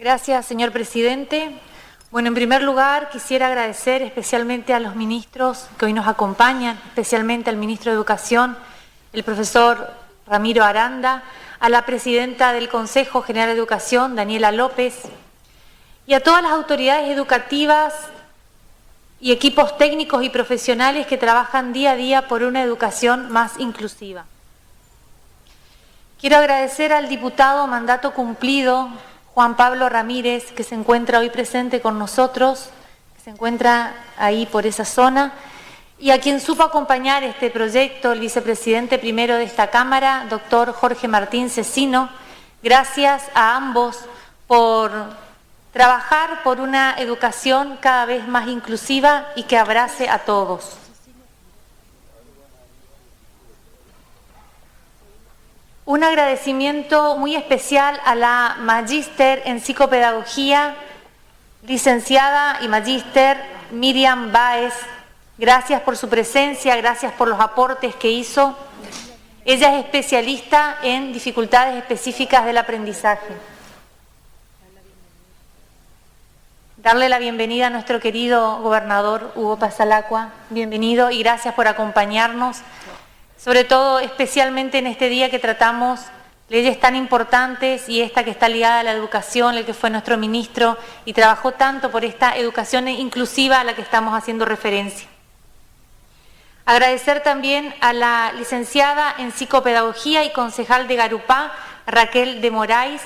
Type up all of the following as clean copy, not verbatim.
Gracias, señor presidente. Bueno, en primer lugar, quisiera agradecer especialmente a los ministros que hoy nos acompañan, especialmente al ministro de Educación, el profesor Ramiro Aranda, a la presidenta del Consejo General de Educación, Daniela López, y a todas las autoridades educativas y equipos técnicos y profesionales que trabajan día a día por una educación más inclusiva. Quiero agradecer al diputado mandato cumplido, Juan Pablo Ramírez, que se encuentra hoy presente con nosotros, que se encuentra ahí por esa zona, y a quien supo acompañar este proyecto, el vicepresidente primero de esta Cámara, doctor Jorge Martín Cecino. Gracias a ambos por trabajar por una educación cada vez más inclusiva y que abrace a todos. Un agradecimiento muy especial a la magíster en psicopedagogía, licenciada y magíster Miriam Báez. Gracias por su presencia, gracias por los aportes que hizo. Ella es especialista en dificultades específicas del aprendizaje. Darle la bienvenida a nuestro querido gobernador Hugo Pasalacqua. Bienvenido y gracias por acompañarnos. Sobre todo, especialmente en este día que tratamos leyes tan importantes y esta que está ligada a la educación, el que fue nuestro ministro y trabajó tanto por esta educación inclusiva a la que estamos haciendo referencia. Agradecer también a la licenciada en psicopedagogía y concejal de Garupá, Raquel de Moraes,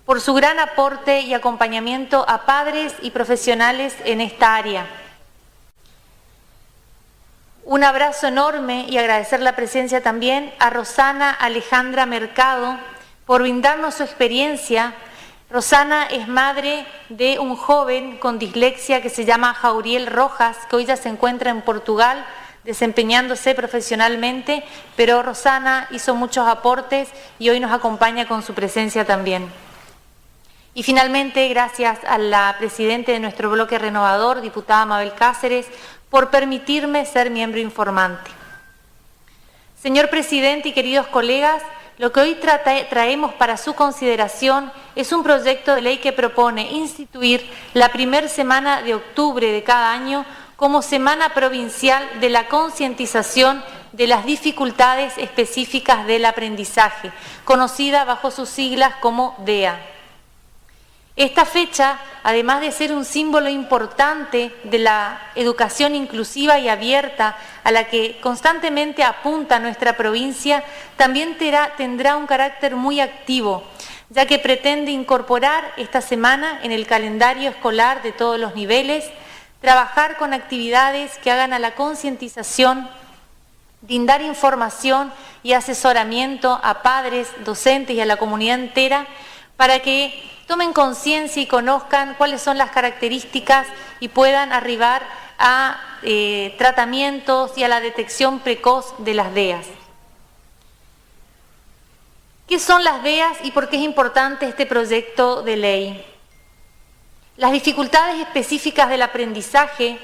por su gran aporte y acompañamiento a padres y profesionales en esta área. Un abrazo enorme y agradecer la presencia también a Rosana Alejandra Mercado por brindarnos su experiencia. Rosana es madre de un joven con dislexia que se llama Jauriel Rojas, que hoy ya se encuentra en Portugal desempeñándose profesionalmente, pero Rosana hizo muchos aportes y hoy nos acompaña con su presencia también. Y finalmente, gracias a la presidenta de nuestro bloque renovador, diputada Mabel Cáceres, por permitirme ser miembro informante. Señor presidente y queridos colegas, lo que hoy traemos para su consideración es un proyecto de ley que propone instituir la primera semana de octubre de cada año como Semana Provincial de la Concientización de las Dificultades Específicas del Aprendizaje, conocida bajo sus siglas como DEA. Esta fecha, además de ser un símbolo importante de la educación inclusiva y abierta a la que constantemente apunta nuestra provincia, también tendrá un carácter muy activo, ya que pretende incorporar esta semana en el calendario escolar de todos los niveles, trabajar con actividades que hagan a la concientización, brindar información y asesoramiento a padres, docentes y a la comunidad entera para que tomen conciencia y conozcan cuáles son las características y puedan arribar a tratamientos y a la detección precoz de las DEAs. ¿Qué son las DEAs y por qué es importante este proyecto de ley? Las dificultades específicas del aprendizaje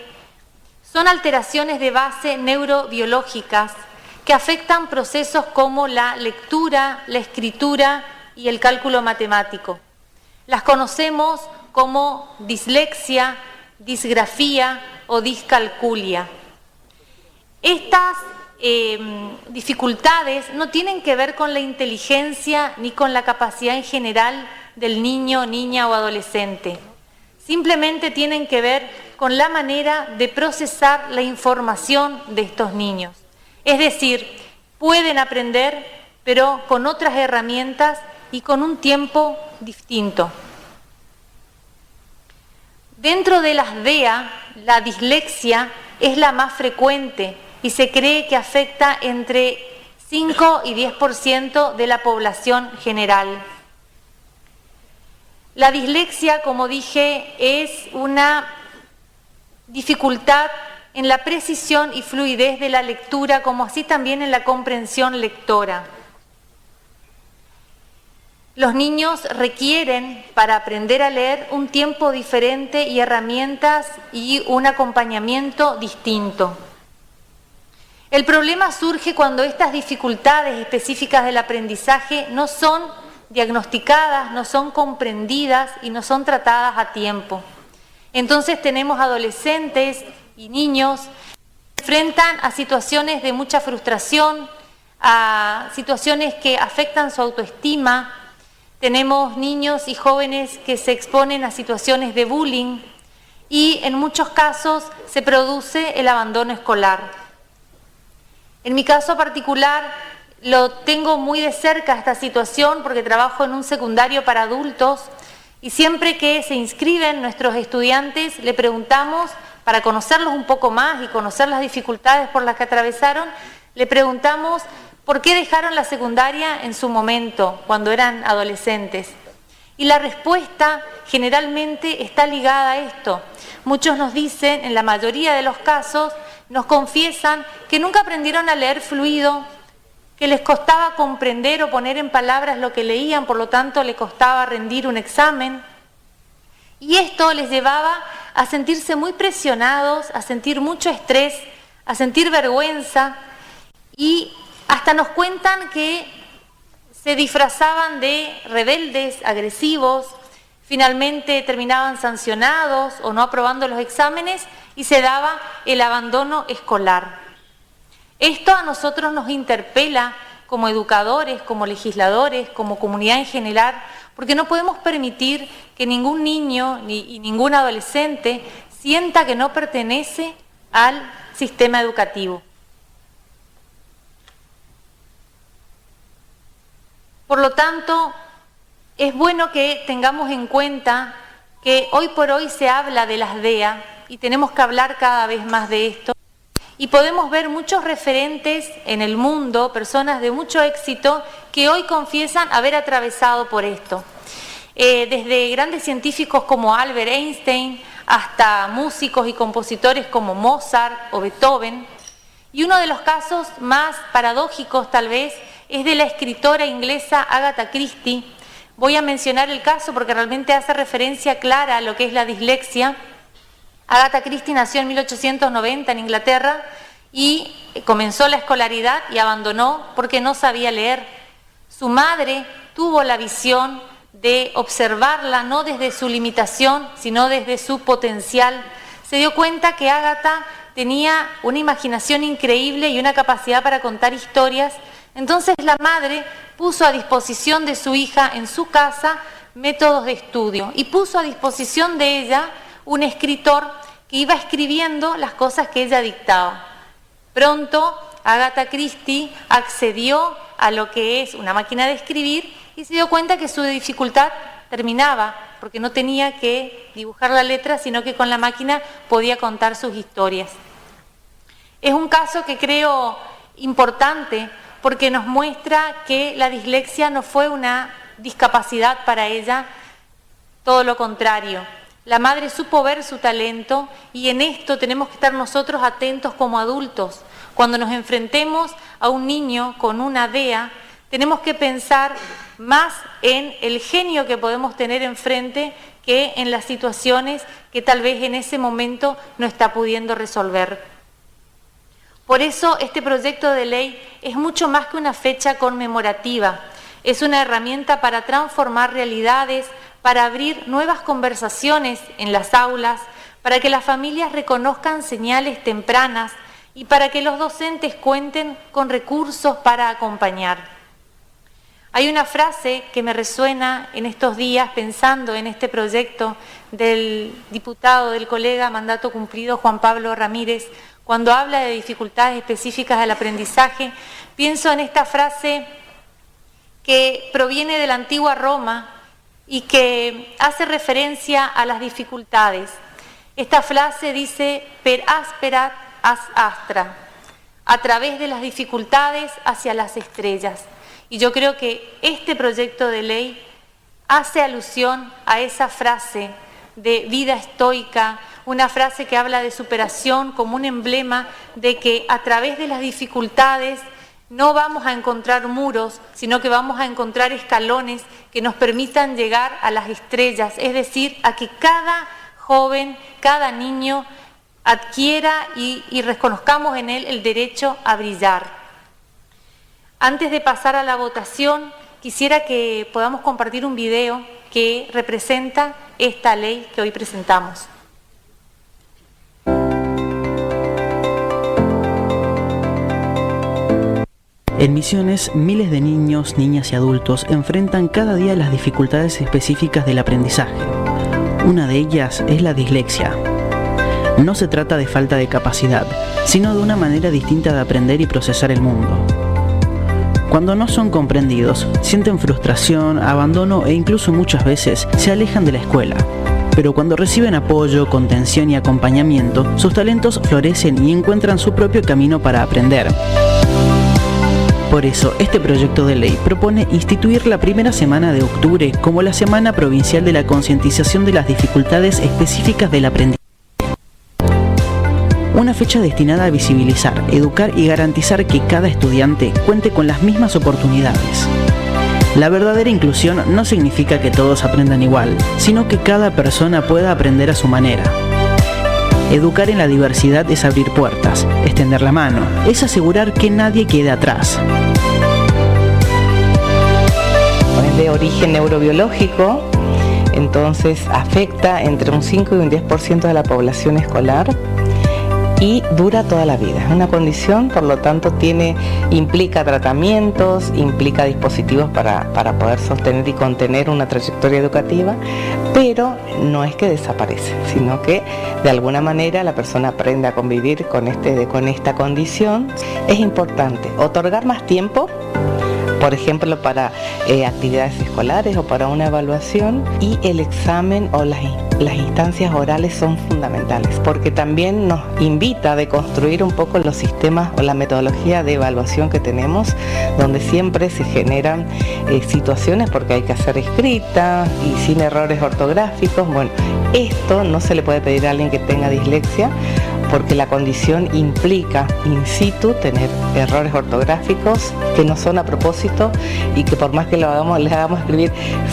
son alteraciones de base neurobiológicas que afectan procesos como la lectura, la escritura y el cálculo matemático. Las conocemos como dislexia, disgrafía o discalculia. Estas dificultades no tienen que ver con la inteligencia ni con la capacidad en general del niño, niña o adolescente. Simplemente tienen que ver con la manera de procesar la información de estos niños. Es decir, pueden aprender, pero con otras herramientas y con un tiempo distinto. Dentro de las DEA, la dislexia es la más frecuente y se cree que afecta entre 5 y 10% de la población general. La dislexia, como dije, es una dificultad en la precisión y fluidez de la lectura, como así también en la comprensión lectora. Los niños requieren, para aprender a leer, un tiempo diferente y herramientas y un acompañamiento distinto. El problema surge cuando estas dificultades específicas del aprendizaje no son diagnosticadas, no son comprendidas y no son tratadas a tiempo. Entonces tenemos adolescentes y niños que se enfrentan a situaciones de mucha frustración, a situaciones que afectan su autoestima. Tenemos niños y jóvenes que se exponen a situaciones de bullying y en muchos casos se produce el abandono escolar. En mi caso particular lo tengo muy de cerca esta situación porque trabajo en un secundario para adultos y siempre que se inscriben nuestros estudiantes le preguntamos, para conocerlos un poco más y conocer las dificultades por las que atravesaron, le preguntamos por qué dejaron la secundaria en su momento, cuando eran adolescentes. Y la respuesta generalmente está ligada a esto. Muchos nos dicen, en la mayoría de los casos, nos confiesan que nunca aprendieron a leer fluido, que les costaba comprender o poner en palabras lo que leían, por lo tanto les costaba rendir un examen. Y esto les llevaba a sentirse muy presionados, a sentir mucho estrés, a sentir vergüenza y hasta nos cuentan que se disfrazaban de rebeldes, agresivos, finalmente terminaban sancionados o no aprobando los exámenes y se daba el abandono escolar. Esto a nosotros nos interpela como educadores, como legisladores, como comunidad en general, porque no podemos permitir que ningún niño y ningún adolescente sienta que no pertenece al sistema educativo. Por lo tanto, es bueno que tengamos en cuenta que hoy por hoy se habla de las DEA y tenemos que hablar cada vez más de esto. Y podemos ver muchos referentes en el mundo, personas de mucho éxito, que hoy confiesan haber atravesado por esto. Desde grandes científicos como Albert Einstein, hasta músicos y compositores como Mozart o Beethoven. Y uno de los casos más paradójicos, tal vez, es de la escritora inglesa Agatha Christie. Voy a mencionar el caso porque realmente hace referencia clara a lo que es la dislexia. Agatha Christie nació en 1890 en Inglaterra y comenzó la escolaridad y abandonó porque no sabía leer. Su madre tuvo la visión de observarla no desde su limitación, sino desde su potencial. Se dio cuenta que Agatha tenía una imaginación increíble y una capacidad para contar historias. Entonces la madre puso a disposición de su hija en su casa métodos de estudio y puso a disposición de ella un escritor que iba escribiendo las cosas que ella dictaba. Pronto Agatha Christie accedió a lo que es una máquina de escribir y se dio cuenta que su dificultad terminaba, porque no tenía que dibujar la letra, sino que con la máquina podía contar sus historias. Es un caso que creo importante porque nos muestra que la dislexia no fue una discapacidad para ella, todo lo contrario. La madre supo ver su talento y en esto tenemos que estar nosotros atentos como adultos. Cuando nos enfrentemos a un niño con una DEA, tenemos que pensar más en el genio que podemos tener enfrente que en las situaciones que tal vez en ese momento no está pudiendo resolver. Por eso este proyecto de ley es mucho más que una fecha conmemorativa. Es una herramienta para transformar realidades, para abrir nuevas conversaciones en las aulas, para que las familias reconozcan señales tempranas y para que los docentes cuenten con recursos para acompañar. Hay una frase que me resuena en estos días pensando en este proyecto del diputado, del colega mandato cumplido Juan Pablo Ramírez, cuando habla de dificultades específicas del aprendizaje. Pienso en esta frase que proviene de la antigua Roma y que hace referencia a las dificultades. Esta frase dice, per asperat as astra, a través de las dificultades hacia las estrellas. Y yo creo que este proyecto de ley hace alusión a esa frase de vida estoica, una frase que habla de superación como un emblema de que a través de las dificultades no vamos a encontrar muros, sino que vamos a encontrar escalones que nos permitan llegar a las estrellas, es decir, a que cada joven, cada niño adquiera y reconozcamos en él el derecho a brillar. Antes de pasar a la votación, quisiera que podamos compartir un video que representa esta ley que hoy presentamos. En Misiones, miles de niños, niñas y adultos enfrentan cada día las dificultades específicas del aprendizaje. Una de ellas es la dislexia. No se trata de falta de capacidad, sino de una manera distinta de aprender y procesar el mundo. Cuando no son comprendidos, sienten frustración, abandono e incluso muchas veces se alejan de la escuela. Pero cuando reciben apoyo, contención y acompañamiento, sus talentos florecen y encuentran su propio camino para aprender. Por eso, este proyecto de ley propone instituir la primera semana de octubre como la Semana Provincial de la Concientización de las Dificultades Específicas del Aprendizaje. Una fecha destinada a visibilizar, educar y garantizar que cada estudiante cuente con las mismas oportunidades. La verdadera inclusión no significa que todos aprendan igual, sino que cada persona pueda aprender a su manera. Educar en la diversidad es abrir puertas, es tender la mano, es asegurar que nadie quede atrás. Es de origen neurobiológico, entonces afecta entre un 5 y un 10% de la población escolar y dura toda la vida. Es una condición, por lo tanto, implica tratamientos, implica dispositivos para poder sostener y contener una trayectoria educativa, pero no es que desaparece, sino que de alguna manera la persona aprende a convivir con esta condición. Es importante otorgar más tiempo, por ejemplo, para actividades escolares o para una evaluación, y el examen o las instancias orales son fundamentales, porque también nos invita a deconstruir un poco los sistemas o la metodología de evaluación que tenemos, donde siempre se generan situaciones porque hay que hacer escrita y sin errores ortográficos. Bueno, esto no se le puede pedir a alguien que tenga dislexia, porque la condición implica in situ tener errores ortográficos que no son a propósito y que por más que les hagamos escribir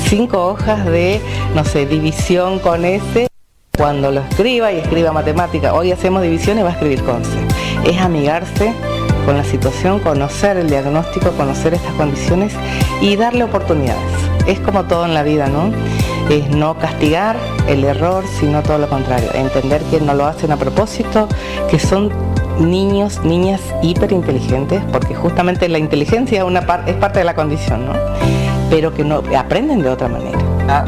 5 hojas de, división con S, cuando lo escriba y escriba matemática, hoy hacemos división y va a escribir con C. Es amigarse con la situación, conocer el diagnóstico, conocer estas condiciones y darle oportunidades. Es como todo en la vida, ¿no? Es no castigar el error, sino todo lo contrario, entender que no lo hacen a propósito, que son niños, niñas hiperinteligentes, porque justamente la inteligencia es parte de la condición, ¿no? Pero que no aprenden de otra manera.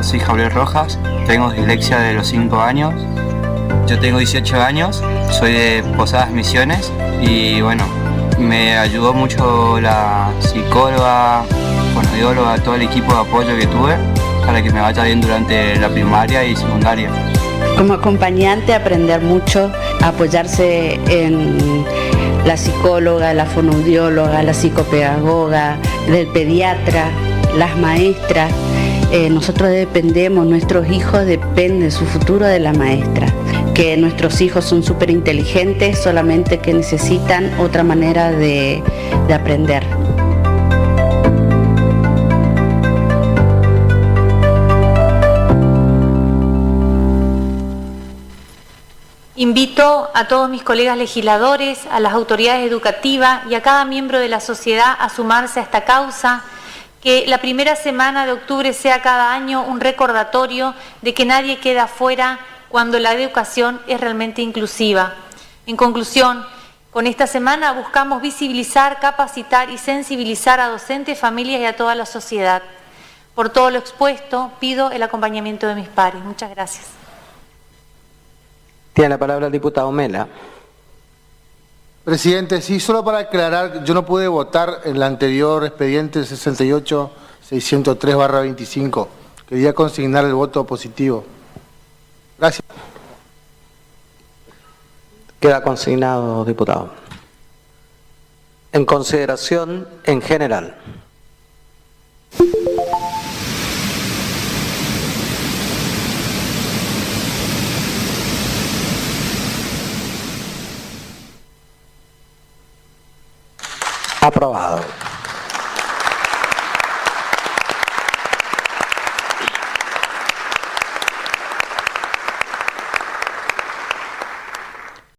Soy Javier Rojas, tengo dislexia de los 5 años, yo tengo 18 años, soy de Posadas Misiones y bueno, me ayudó mucho la psicóloga, fonoaudióloga, todo el equipo de apoyo que tuve para que me vaya bien durante la primaria y secundaria. Como acompañante, aprender mucho, apoyarse en la psicóloga, la fonoaudióloga, la psicopedagoga, del pediatra, las maestras. Nosotros dependemos, nuestros hijos dependen, su futuro de la maestra. Que nuestros hijos son súper inteligentes, solamente que necesitan otra manera de aprender. Invito a todos mis colegas legisladores, a las autoridades educativas y a cada miembro de la sociedad a sumarse a esta causa, que la primera semana de octubre sea cada año un recordatorio de que nadie queda afuera cuando la educación es realmente inclusiva. En conclusión, con esta semana buscamos visibilizar, capacitar y sensibilizar a docentes, familias y a toda la sociedad. Por todo lo expuesto, pido el acompañamiento de mis pares. Muchas gracias. Tiene la palabra el diputado Mela. Presidente, sí, solo para aclarar, yo no pude votar en el anterior expediente 68-603/25. Quería consignar el voto positivo. Gracias. Queda consignado, diputado. En consideración en general. Aprobado.